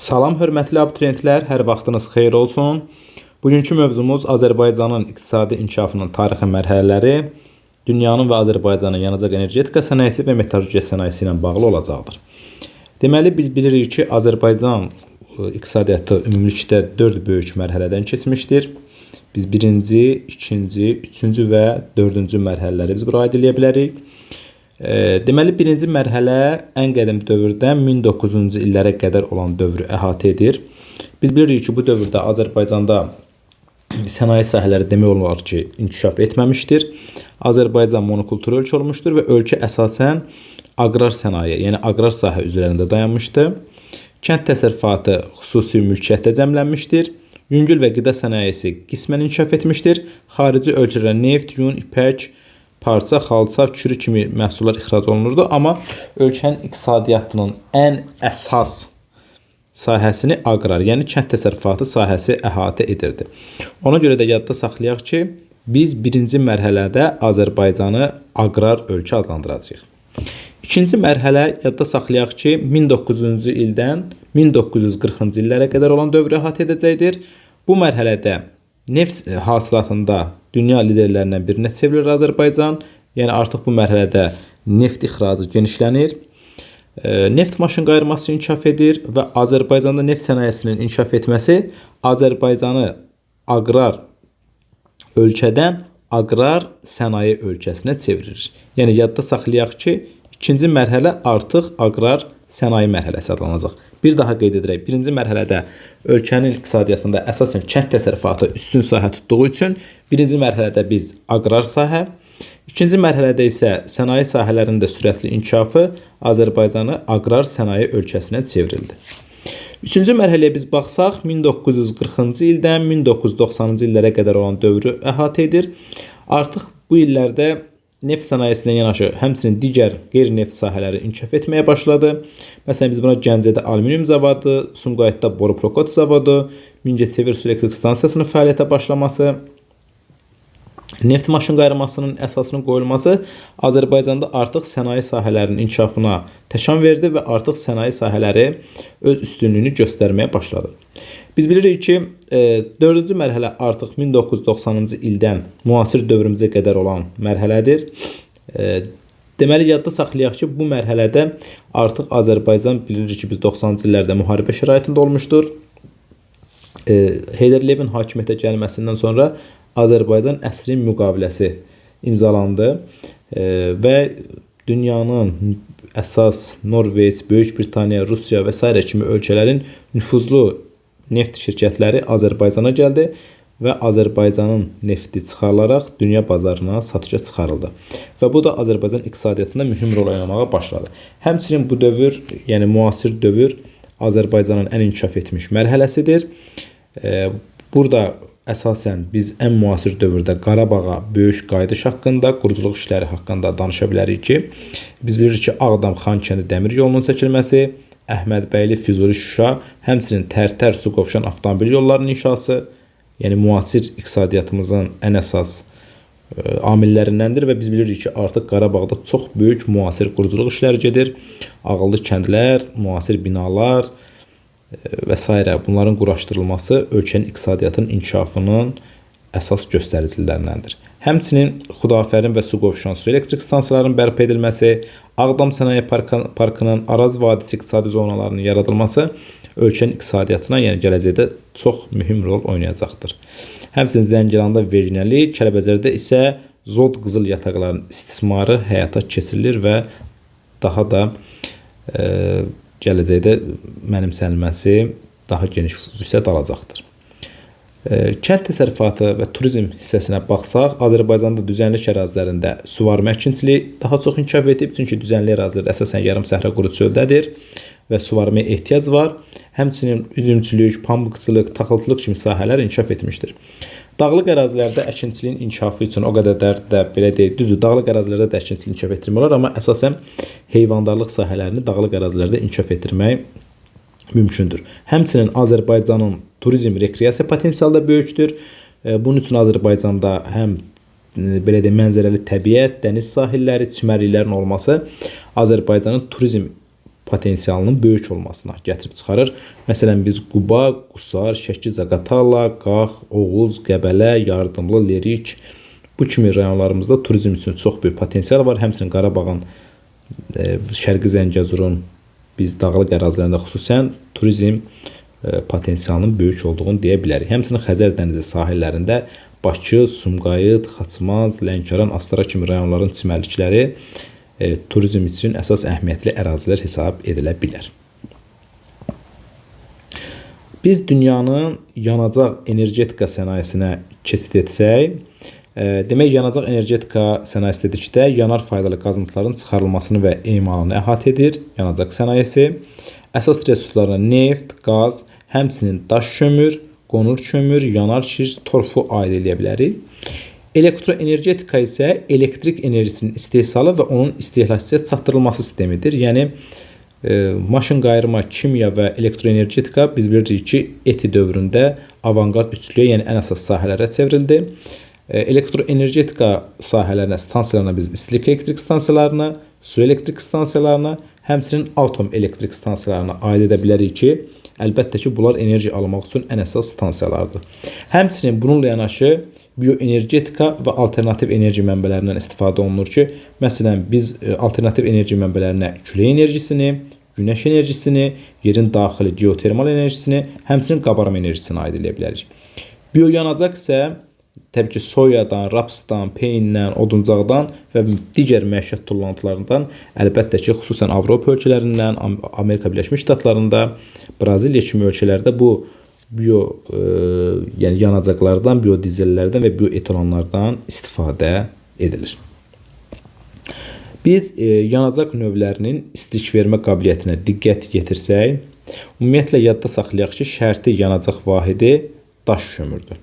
Salam hörmətli abituriyentlər, hər vaxtınız xeyir olsun. Bugünkü mövzumuz Azərbaycanın iqtisadi inkişafının tarixi mərhələləri, dünyanın və Azərbaycanın yanacaq energetika sənayesi və metallurgiya sənayesi ilə bağlı olacaqdır. Deməli, biz bilirik ki, Azərbaycan iqtisadiyyatı ümumilikdə 4 böyük mərhələdən keçmişdir. Biz 1-ci, 2-ci, 3-cü və 4-cü mərhələləri biz bura aid edə bilərik. Deməli, 1-ci mərhələ ən qədim dövrdən 1900-cu illərə qədər olan dövrü əhatə edir. Biz bilirik ki, bu dövrdə Azərbaycanda sənaye sahələri demək olar ki, inkişaf etməmişdir. Azərbaycan monokultur ölkə olmuşdur və ölkə əsasən aqrar sənaye, yəni aqrar sahə üzərində dayanmışdı. Kənd təsərrüfatı xüsusi mülkiyyətdə cəmlənmişdir. Yüngül və qida sənayesi qismən inkişaf etmişdir. Xarici ölkələrə neft, yun, ipək, parça, xalça, kürü kimi məhsullar ixrac olunurdu. Amma ölkənin iqtisadiyyatının ən əsas sahəsini aqrar, yəni kənd təsərrüfatı sahəsi əhatə edirdi. Ona görə də yadda saxlayaq ki, biz 1-ci mərhələdə Azərbaycanı aqrar ölkə adlandıracağıq. 2-ci mərhələ yadda saxlayaq ki, 1900-cü ildən 1940-cı illərə qədər olan dövrü əhatə edəcəkdir. Bu mərhələdə neft hasilatında dünya liderlərindən birinə çevrilir Azərbaycan. Yəni artıq bu mərhələdə neft ixracı genişlənir. Neft maşın qayırması inkişaf edir və Azərbaycanda neft sənayesinin inkişaf etməsi Azərbaycanı aqrar ölkədən aqrar sənaye ölkəsinə çevirir. Yəni yadda saxlayaq ki, 2-ci mərhələ artıq aqrar sənaye mərhələsi adlanacaq. Bir daha qeyd edirək, 1-ci mərhələdə ölkənin iqtisadiyyatında əsasən kənd təsərrüfatı üstün sahə tutduğu üçün 1-ci mərhələdə biz aqrar sahə, 2-ci mərhələdə isə sənaye sahələrinin də sürətli inkişafı Azərbaycanı aqrar sənaye ölkəsinə çevrildi. 3-cü mərhələyə biz baxsaq, 1940-cı ildən 1990-cı illərə qədər olan dövrü əhatə edir. Artıq bu illərdə neft sənayesindən yanaşı həmçinin digər qeyri-neft sahələri inkişaf etməyə başladı. Məsələn, biz buna Gəncədə alüminium zavodu, Sumqayıtda boru-prokot zavodu, Mingəçevir su elektrik stansiyasının fəaliyyətə başlaması, neft maşın qayırmasının əsasının qoyulması Azərbaycanda artıq sənaye sahələrinin inkişafına təkan verdi və artıq sənaye sahələri öz üstünlüyünü göstərməyə başladı. Biz bilirik ki, 4-cü mərhələ artıq 1990-cı ildən müasir dövrümüzə qədər olan mərhələdir. Deməli, yadda saxlayaq ki, bu mərhələdə artıq Azərbaycan bilirik ki, biz 90-cı illərdə müharibə şəraitində olmuşdur. Heydər Əliyevin hakimiyyətə gəlməsindən sonra Azərbaycan əsrin müqaviləsi imzalandı və dünyanın əsas Norveç, Böyük Britaniya, Rusiya və s. kimi ölkələrin nüfuzlu neft şirkətləri Azərbaycana gəldi və Azərbaycanın nefti çıxarılaraq dünya bazarına satışa çıxarıldı. Və bu da Azərbaycan iqtisadiyyatında mühüm rol oynamağa başladı. Həmçinin bu dövr, yəni müasir dövr Azərbaycanın ən inkişaf etmiş mərhələsidir. Burada əsasən biz ən müasir dövrdə Qarabağa böyük qayıdış haqqında, quruculuq işləri haqqında danışa bilərik ki, biz bilirik ki, Ağdam-Xankəndi dəmir yolunun çəkilməsi, Əhmədbəyli, Füzuli, Şuşa, həmçinin Tərtər, Suqovuşan avtomobil yollarının inşası, yəni müasir iqtisadiyyatımızın ən əsas amillərindəndir və biz bilirik ki, artıq Qarabağda çox böyük müasir quruculuq işləri gedir. Ağıllı kəndlər, müasir binalar və s. bunların quraşdırılması ölkənin iqtisadiyyatının inkişafının əsas göstəricilərindəndir. Həmçinin Xudafərin və Suqovuşan su elektrik stansiyalarının bərpa edilməsi, Ağdam Sənaye Parkının Araz vadisi iqtisadi zonalarının yaradılması ölkənin iqtisadiyyatına, yəni gələcəkdə çox mühüm rol oynayacaqdır. Həmçinin Zəngilanda Verginəli, Kəlbəcərdə isə Zod qızıl yataqlarının istismarı həyata keçirilir və daha da gələcəkdə mənimsənilməsi daha geniş vüsət alacaqdır. Kənd təsərrüfatı və turizm hissəsinə baxsaq, Azərbaycanda düzənlik ərazilərində suvarmə əkinçiliyi daha çox inkişaf edib, çünki düzənlik ərazilər əsasən yarım səhra quru çöldədir və suvarmaya ehtiyac var. Həmçinin üzümçülük, pambıqçılıq, taxılçılıq kimi sahələr inkişaf etmişdir. Dağlıq ərazilərdə əkinçiliyin inkişafı üçün o qədər də belə deyil, düzdür, dağlıq ərazilərdə də əkinçiliyin inkişaf etdirmək olar, amma əsasən heyvandarlıq sahələrini dağlıq ərazilərdə inkişaf etdirmək mümkündür. Həmçinin Azərbaycanın turizm, rekreasiya potensialı da böyükdür. Bunun üçün Azərbaycanda həm belə deyək, mənzərəli təbiət, dəniz sahilləri, çimərliklərin olması Azərbaycanın turizm potensialının böyük olmasına gətirib çıxarır. Məsələn, biz Quba, Qusar, Şəki, Zaqatala, Qax, Oğuz, Qəbələ, Yardımlı, Lerik bu kimi rayonlarımızda turizm üçün çox böyük potensial var. Həmçinin Qarabağın, Şərqi Zəngəzurun, biz dağlıq ərazilərində xüsusən turizm potensialının böyük olduğunu deyə bilərik. Həmçinin Xəzər dənizi sahillərində Bakı, Sumqayıt, Xaçmaz, Lənkəran, Astara kimi rayonların çimərlikləri turizm üçün əsas əhəmiyyətli ərazilər hesab edilə bilər. Biz dünyanın yanacaq energetika sənayesinə keçid etsək, demək yanacaq energetika sənayesi dedikdə yanar faydalı qazıntıların çıxarılmasını və emalını əhatə edir yanacaq sənayesi. Əsas resurslarına neft, qaz, həmçinin daş kömür, qonur kömür, yanar kir, torfu aid edə bilərik. Elektroenergetika isə elektrik enerjisinin istehsalı və onun istehlakçıya çatdırılması sistemidir. Yəni, maşın qayırma, kimya və elektroenergetika biz bilirik ki, ETİ dövründə avangard üçlüyə, yəni ən əsas sahələrə çevrildi. Elektroenergetika sahələrinə, stansiyalarına biz istilik elektrik stansiyalarına, su elektrik stansiyalarına, həmçinin atom elektrik stansiyalarına aid edə bilərik ki, əlbəttə ki, bunlar enerji almaq üçün ən əsas stansiyalardır. Həmçinin bununla yanaşı bioenergetika və alternativ enerji mənbələrindən istifadə olunur ki, məsələn, biz alternativ enerji mənbələrinə külək enerjisini, günəş enerjisini, yerin daxili geotermal enerjisini, həmçinin qabarma enerjisini aid edə bilərik. Bioyanacaq isə təbii ki, soyadan, rapsdan, peyindən, oduncaqdan və digər məişət tullantılarından, əlbəttə ki, xüsusən Avropa ölkələrindən, Amerika Birləşmiş Ştatlarında, Braziliya kimi ölkələrdə bu yəni yanacaqlardan, biodizellərdən və bioetanollardan istifadə edilir. Biz yanacaq növlərinin istilik vermə qabiliyyətinə diqqət yetirsək, ümumiyyətlə yadda saxlayaq ki, şərti yanacaq vahidi daş kömürdür.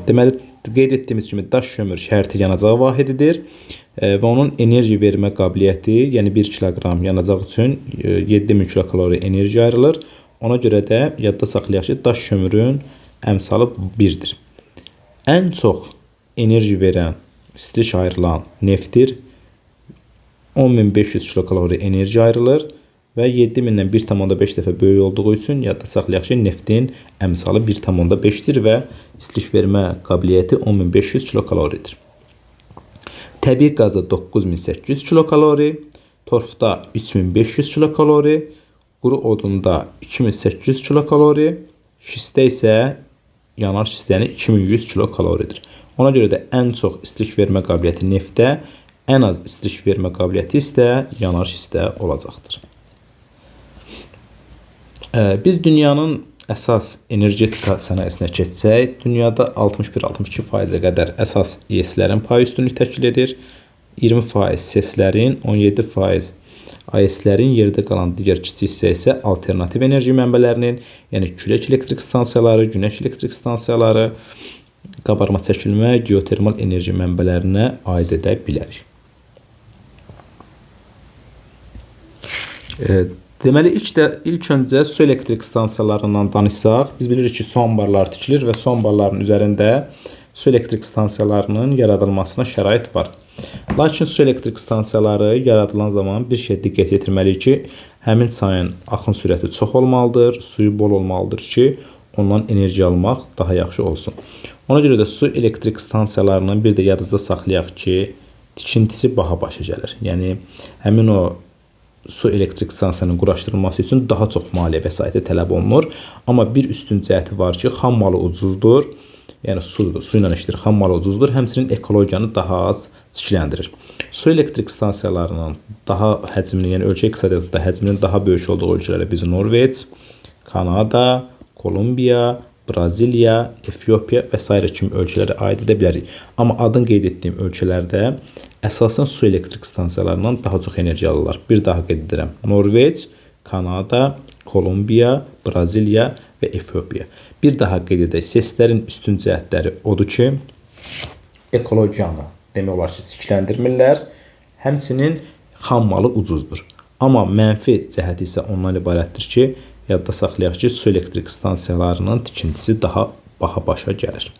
Deməli, qeyd etdiyimiz kimi daş kömür şərti yanacaq vahididir və onun enerji vermə qabiliyyəti, yəni 1 kiloqram yanacaq üçün 7000 kilokalori enerji ayrılır. Ona görə də yadda saxlayaq ki, daş kömürün əmsalı 1-dir. Ən çox enerji verən, istilik ayrılan neftir. 10.500 kilokalori enerji ayrılır və 7000-dən 1,5 dəfə böyük olduğu üçün yadda saxlayaq ki, neftin əmsalı 1,5-dir və istilik vermə qabiliyyəti 10.500 kilokaloridir. Təbii qazda 9800 kilokalori, torfda 3500 kilokalori, quru odunda 2800 kilokalori, şistə isə yanar şistəni 2100 kilokaloridir. Ona görə də ən çox istilik vermə qabiliyyəti neftə, ən az istilik vermə qabiliyyəti isə yanar şistə olacaqdır. Biz dünyanın əsas energetika sənayesinə keçsək, dünyada 61-62% qədər əsas ES-lərin payı üstünlük təşkil edir. 20% SES-lərin, 17% AES-lərin, yerdə qalan digər kiçik hissə isə alternativ enerji mənbələrinin, yəni külək elektrik stansiyaları, günəş elektrik stansiyaları, qabarma çəkilmə, geotermal enerji mənbələrinə aid edə bilərik. Deməli, ilk öncə su elektrik stansiyalarından danışsaq, biz bilirik ki, su anbarları tikilir və su anbarlarının üzərində su elektrik stansiyalarının yaradılmasına şərait var. Lakin su elektrik stansiyaları yaradılan zaman bir şey diqqət yetirməliyik ki, həmin çayın axın sürəti çox olmalıdır, suyu bol olmalıdır ki, ondan enerji almaq daha yaxşı olsun. Ona görə də su elektrik stansiyalarının bir də yadınızda saxlayaq ki, tikintisi baha başa gəlir. Yəni, həmin o su elektrik stansiyanın quraşdırılması üçün daha çox maliyyə vəsaiti tələb olunur. Amma bir üstün cəhəti var ki, xam malı ucuzdur. Yəni, su ilə işləyir, xam malı ucuzdur. Həmçinin ekologiyanı daha az çikləndirir. Su elektrik stansiyalarının daha həcminin, yəni ölkə iqtisadiyyatında həcminin daha böyük olduğu ölkələrə biz Norveç, Kanada, Kolumbiya, Braziliya, Efiopiya və s. kimi ölkələrə aid edə bilərik. Amma adını qeyd etdiyim ölkələrdə əsasən su elektrik stansiyalarından daha çox enerji alırlar. Bir daha qeyd edirəm. Norveç, Kanada, Kolumbiya, Braziliya və Efiopiya. Bir daha qeyd edək. SES-lərin üstün cəhətləri odur ki, ekologiyanı demək olar ki, çikləndirmirlər. Həmçinin xam malı ucuzdur. Amma mənfi cəhəti isə ondan ibarətdir ki, yadda saxlayaq ki, su elektrik stansiyalarının tikintisi daha baha başa gəlir.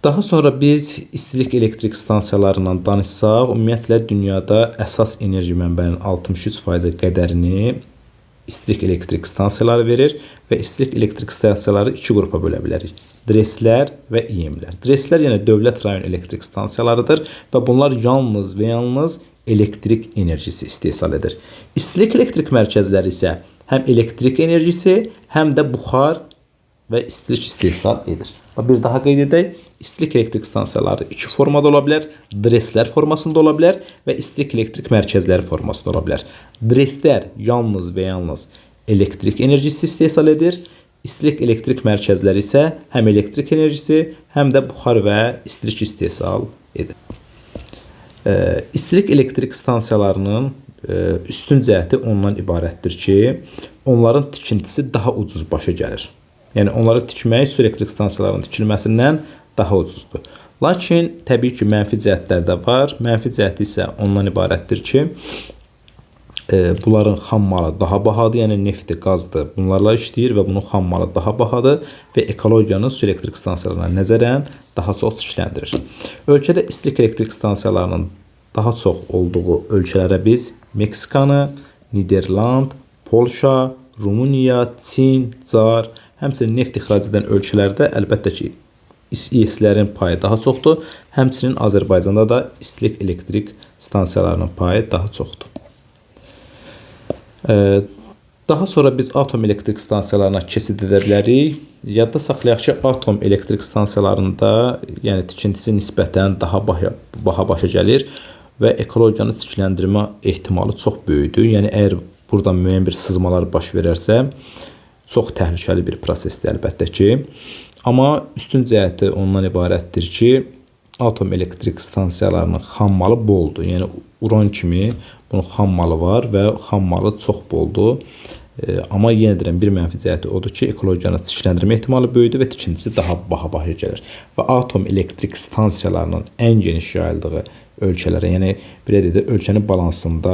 Daha sonra biz istilik elektrik stansiyalarından danışsaq, ümumiyyətlə dünyada əsas enerji mənbərinin 63% qədərini istilik elektrik stansiyaları verir və istilik elektrik stansiyaları iki qrupa bölə bilərik. DRES-lər və İEM-lər. DRES-lər yəni dövlət rayon elektrik stansiyalarıdır və bunlar yalnız və yalnız elektrik enerjisi istehsal edir. İstilik elektrik mərkəzləri isə həm elektrik enerjisi, həm də buxar və istilik istehsal edir. Bir daha qeyd edək, istilik elektrik stansiyaları iki formada ola bilər. DRES-lər formasında ola bilər və istilik elektrik mərkəzləri formasında ola bilər. DRES-lər yalnız və yalnız elektrik enerjisi istehsal edir. İstilik elektrik mərkəzləri isə həm elektrik enerjisi, həm də buxar və istilik istehsal edir. İstilik elektrik stansiyalarının üstün cəhəti ondan ibarətdir ki, onların tikintisi daha ucuz başa gəlir. Yəni onları tikmək su elektrik stansiyalarının tikilməsindən daha ucuzdur. Lakin təbii ki, mənfi cəhətlər də var. Mənfi cəhəti isə ondan ibarətdir ki, bunların xam malı daha bahadır, yəni nefti, qazdır. Bunlarla işləyir və bunun xam malı daha bahadır və ekologiyanın su elektrik stansiyalarına nəzərən daha çox çirkləndirir. Ölkədə istilik elektrik stansiyalarının daha çox olduğu ölkələrə biz Meksikanı, Niderland, Polşa, Rumıniya, Çin, Car, həmçinin neft ixrac edən ölkələrdə əlbəttə ki, İES-lərin payı daha çoxdur. Həmçinin Azərbaycanda da istilik elektrik stansiyalarının payı daha çoxdur. Daha sonra biz atom elektrik stansiyalarına keçid edə bilərik. Yadda saxlayaq ki, atom elektrik stansiyalarında yəni tikintisi nisbətən daha baha başa gəlir və ekologiyanı çirkləndirmə ehtimalı çox böyükdür. Yəni əgər burada müəyyən bir sızmalar baş verərsə, çox təhlükəli bir prosesdir əlbəttə ki. Amma üstün cəhəti ondan ibarətdir ki, atom elektrik stansiyalarının xam malı boldur. Yəni uran kimi bunun xam malı var və xam malı çox boldur. Amma yenə deyirəm, bir mənfi cəhəti odur ki, ekologiyanı çirkləndirmə ehtimalı böyükdür və tikintisi daha baha başa gəlir. Və atom elektrik stansiyalarının ən geniş yayıldığı ölkələrə, yəni belə deyək də, ölkənin balansında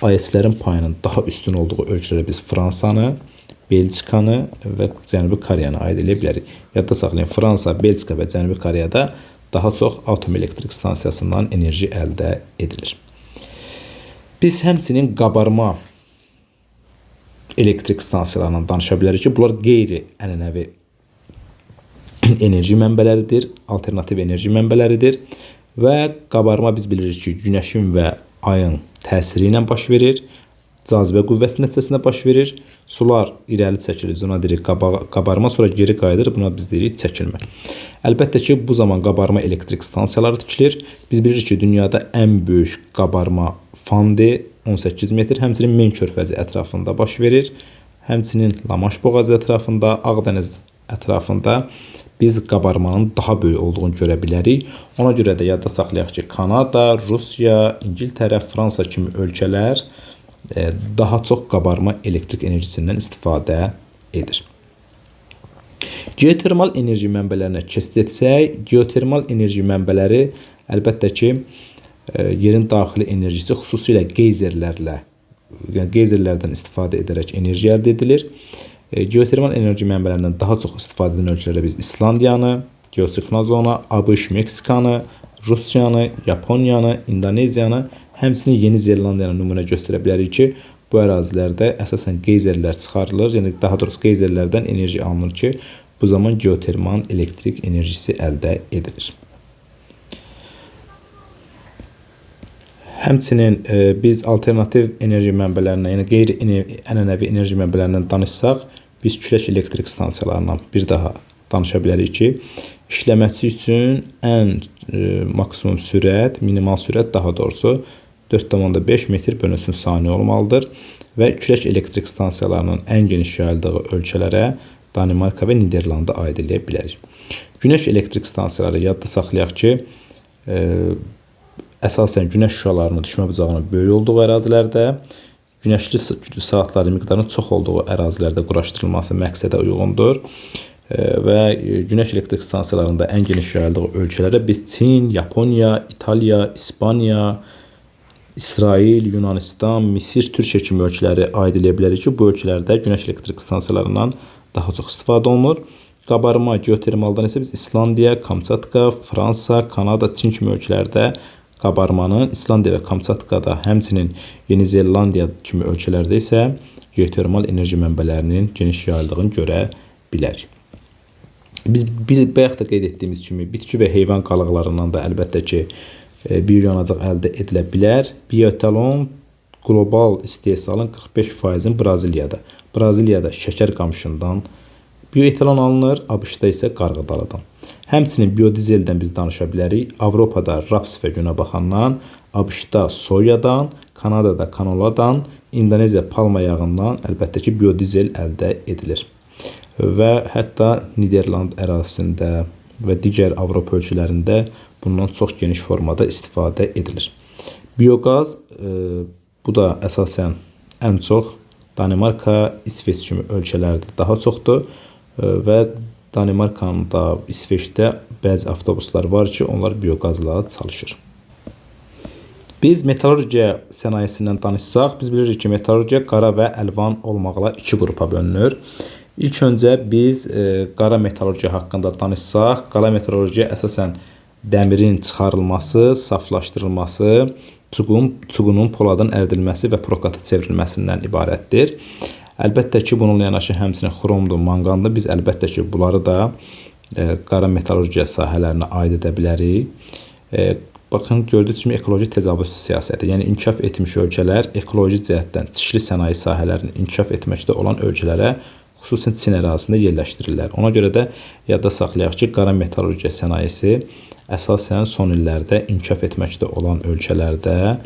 AES-lərin payının daha üstün olduğu ölkələrə biz Fransanı, Belçikanı və Cənubi Koreyanı aid edə bilərik. Yadda saxlayın, Fransa, Belçika və Cənubi Koreyada daha çox atom elektrik stansiyasından enerji əldə edilir. Biz həmçinin qabarma elektrik stansiyalarından danışa bilərik ki, bunlar qeyri-ənənəvi enerji mənbələridir, alternativ enerji mənbələridir və qabarma biz bilirik ki, günəşin və ayın təsiri ilə baş verir, cazibə qüvvəsi nəticəsində baş verir, sular irəli çəkilir, buna deyirik qabarma, sonra geri qayıdır, buna biz deyirik çəkilmə. Əlbəttə ki, bu zaman qabarma elektrik stansiyaları tikilir. Biz bilirik ki, dünyada ən böyük qabarma Fandi 18 metr, həmçinin Men körfəzi ətrafında baş verir. Həmçinin Lamaş boğazı ətrafında, Ağdəniz ətrafında biz qabarmanın daha böyük olduğunu görə bilərik. Ona görə də yadda saxlayaq ki, Kanada, Rusiya, İngiltərə, Fransa kimi ölkələr daha çox qabarma elektrik enerjisindən istifadə edir. Geotermal enerji mənbələrinə keçid etsək, geotermal enerji mənbələri əlbəttə ki, yerin daxili enerjisi xüsusilə qeyzerlərdən istifadə edərək enerji əldə edilir. Geotermal enerji mənbələrindən daha çox istifadə edən ölkələrə biz İslandiyanı, geosinxron zona, ABŞ, Meksikanı, Rusiyanı, Yaponiyanı, İndoneziyanı, həmçinin Yeni Zelandiyanı nümunə göstərə bilərik ki, bu ərazilərdə əsasən qeyzerlər çıxarılır, yəni daha doğrusu qeyzerlərdən enerji alınır ki, bu zaman geotermal elektrik enerjisi əldə edilir. Həmçinin biz alternativ enerji mənbələrindən, yəni qeyri-ənənəvi enerji mənbələrindən danışsaq, biz külək elektrik stansiyalarından bir daha danışa bilərik ki, işləməsi üçün ən maksimum sürət, minimal sürət daha doğrusu 4,5 metr bölünsün saniyə olmalıdır və külək elektrik stansiyalarının ən geniş yayıldığı ölkələrə Danimarka və Niderlanda aid edə bilərik. Günəş elektrik stansiyaları yadda saxlayaq ki, əsasən günəş şüalarının düşmə bucağının böyük olduğu ərazilərdə, günəşli saatları miqdarının çox olduğu ərazilərdə quraşdırılması məqsədə uyğundur və günəş elektrik stansiyalarında ən geniş yayıldığı ölkələrə biz Çin, Yaponiya, İtaliya, İspaniya, İsrail, Yunanistan, Misir, Türkiyə kimi ölkələri aid edə bilərik ki, bu ölkələrdə günəş elektrik stansiyalarından daha çox istifadə olunur. Qabarma geotermaldan isə biz İslandiya, Kamçatka, Fransa, Kanada, Çin kimi ölkələrdə qabarmanın, İslandiya və Kamçatkada, həmçinin Yeni Zelandiya kimi ölkələrdə isə geotermal enerji mənbələrinin geniş yayıldığını görə bilərik. Biz bayaq da qeyd etdiyimiz kimi bitki və heyvan qalıqlarından da əlbəttə ki bioyanacaq əldə edilə bilər. Bioetanol qlobal istehsalın 45%-in Braziliyada şəkər qamışından bioetanol alınır, ABŞ-da isə qarğıdalıdan. Həmçinin biodizeldən biz danışa bilərik. Avropada raps və günəbaxandan, ABŞ-da soyadan, Kanadada kanoladan, İndoneziya palma yağından əlbəttə ki biodizel əldə edilir. Və hətta Niderland ərazisində və digər Avropa ölkələrində bundan çox geniş formada istifadə edilir. Bioqaz bu da əsasən ən çox Danimarka, İsveç kimi ölkələrdə daha çoxdur və Danimarkanın da İsveçdə bəzi avtobuslar var ki, onlar bioqazla çalışır. Biz metallurgiya sənayesindən danışsaq, biz bilirik ki, metallurgiya qara və əlvan olmaqla iki qrupa bölünür. İlk öncə biz qara metallurgiya haqqında danışsaq, qara metallurgiya əsasən dəmirin çıxarılması, saflaşdırılması, çuğunun poladın əridilməsi və prokata çevrilməsindən ibarətdir. Əlbəttə ki, bununla yanaşı həmçinin xromdur, manqandır. Biz əlbəttə ki, bunları da qara metallurgiya sahələrinə aid edə bilərik. Baxın, gördüyünüz kimi ekoloji təcavüz siyasəti, yəni inkişaf etmiş ölkələr ekoloji cəhətdən çirkli sənaye sahələrini inkişaf etməkdə olan ölkələrə xüsusən Çin ərazisində yerləşdirirlər. Ona görə də yadda saxlayaq ki, qara metallurgiya sənayesi əsasən son illərdə inkişaf etməkdə olan ölkələrdə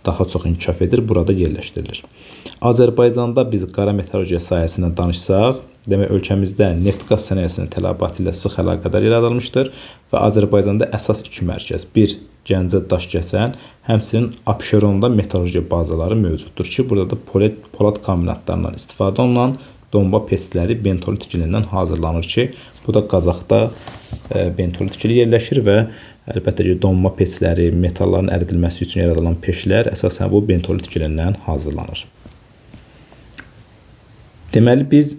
daha çox inkişaf edir, burada yerləşdirilir. Azərbaycanda biz qara metallurgiya sahəsindən danışsaq, demək ölkəmizdə neft-qaz sənayesinin tələbatı ilə sıx əlaqədar yaradılmışdır və Azərbaycanda əsas iki mərkəz, bir Gəncə Daşkəsən, həmçinin Abşeronda metallurgiya bazaları mövcuddur ki, burada da polad kombinatlarından istifadə olunan domba pesləri bentolit gilindən hazırlanır ki, bu da Qazaxda bentolit gili yerləşir və əlbəttə ki, donma pesləri, metalların əridilməsi üçün yaradılan peşlər əsasən bu bentolit gilindən hazırlanır. Deməli, biz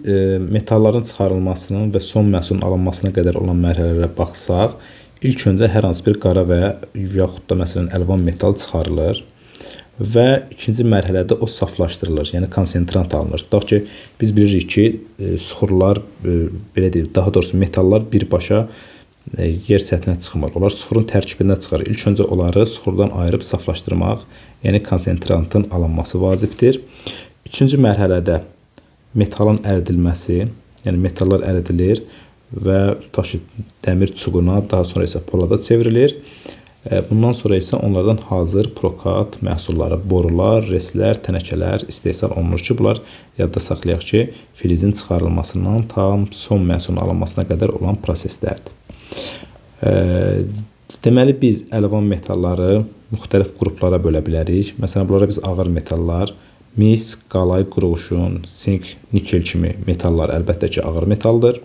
metalların çıxarılmasının və son məhsulun alınmasına qədər olan mərhələlərə baxsaq, ilk öncə hər hansı bir qara və yaxud da məsələn əlvan metal çıxarılır və ikinci mərhələdə o saflaşdırılır, yəni konsentrant alınır. Tutaq ki, biz bilirik ki, suxurlar, belə deyil, daha doğrusu metallar birbaşa yer səthinə çıxmır. Onlar suxurun tərkibindən çıxır. İlk öncə onları suxurdan ayırıb saflaşdırmaq, yəni konsentrantın alınması vacibdir. Üçüncü mərhələdə metalın əridilməsi, yəni metallar əridilir və tutaq ki, dəmir çuğuna, daha sonra isə polada çevrilir. Bundan sonra isə onlardan hazır prokat məhsulları, borular, reslər, tənəkələr istehsal olunur ki, bunlar yadda saxlayaq ki, filizin çıxarılmasından tam son məhsulun alınmasına qədər olan proseslərdir. Deməli, biz əlvan metalları müxtəlif qruplara bölə bilərik. Məsələn, bunlara biz ağır metallar, mis, qalay, qurğuşun, sink, nikel kimi metallar əlbəttə ki, ağır metaldır.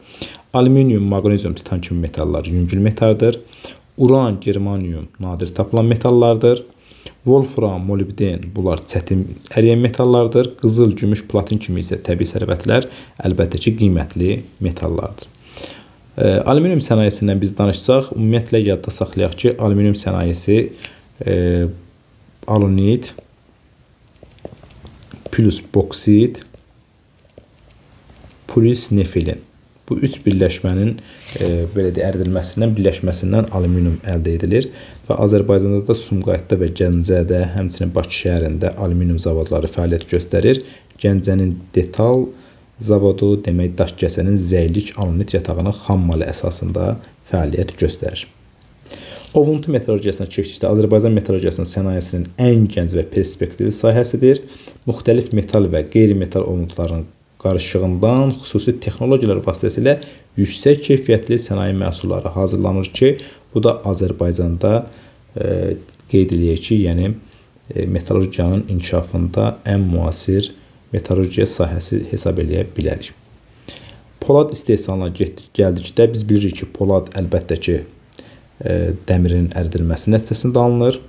Alüminium, maqnezium, titan kimi metallar yüngül metaldır. Uran, germanium nadir tapılan metallardır. Wolfram, molibden bunlar çətin əriyən metallardır. Qızıl, gümüş, platin kimi isə təbii sərvətlər əlbəttə ki, qiymətli metallardır. Alüminium sənayesindən biz danışsaq, ümumiyyətlə yadda saxlayaq ki, alüminium sənayesi alunit plus boksit plus nefilin. Bu üç birləşmənin əridilməsindən, birləşməsindən alüminium əldə edilir və Azərbaycanda da Sumqayıtda və Gəncədə, həmçinin Bakı şəhərində alüminium zavodları fəaliyyət göstərir. Gəncənin detal zavodu, demək Daşkəsənin zəylik alunit yatağının xam malı əsasında fəaliyyət göstərir. Ovuntu metallurgiyasına keçdikdə Azərbaycan metallurgiyasının sənayesinin ən gənc və perspektivli sahəsidir. Müxtəlif metal və qeyri-metal ovuntuların qarışığından xüsusi texnologiyalar vasitəsilə yüksək keyfiyyətli sənaye məhsulları hazırlanır ki, bu da Azərbaycanda qeyd eləyək ki, yəni metallurgiyanın inkişafında ən müasir metallurgiya sahəsi hesab eləyə bilərik. Polad istehsalına gəldikdə biz bilirik ki, polad əlbəttə ki, dəmirin əridilməsi nəticəsində alınır.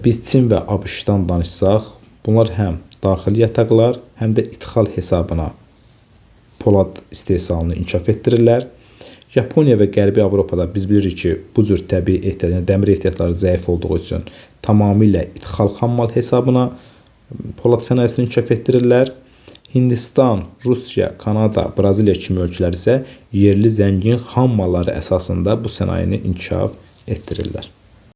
Biz Çin və ABŞ-dan danışsaq, bunlar həm daxili yataqlar, həm də idxal hesabına polad istehsalını inkişaf etdirirlər. Yaponiya və Qərbi Avropada biz bilirik ki, bu cür təbii ehtiyat, yəni dəmir ehtiyatları zəif olduğu üçün tamamilə ixal xammal hesabına polad sənayesini inkişaf etdirirlər. Hindistan, Rusiya, Kanada, Braziliya kimi ölkələr isə yerli zəngin xammalları əsasında bu sənayeni inkişaf etdirirlər.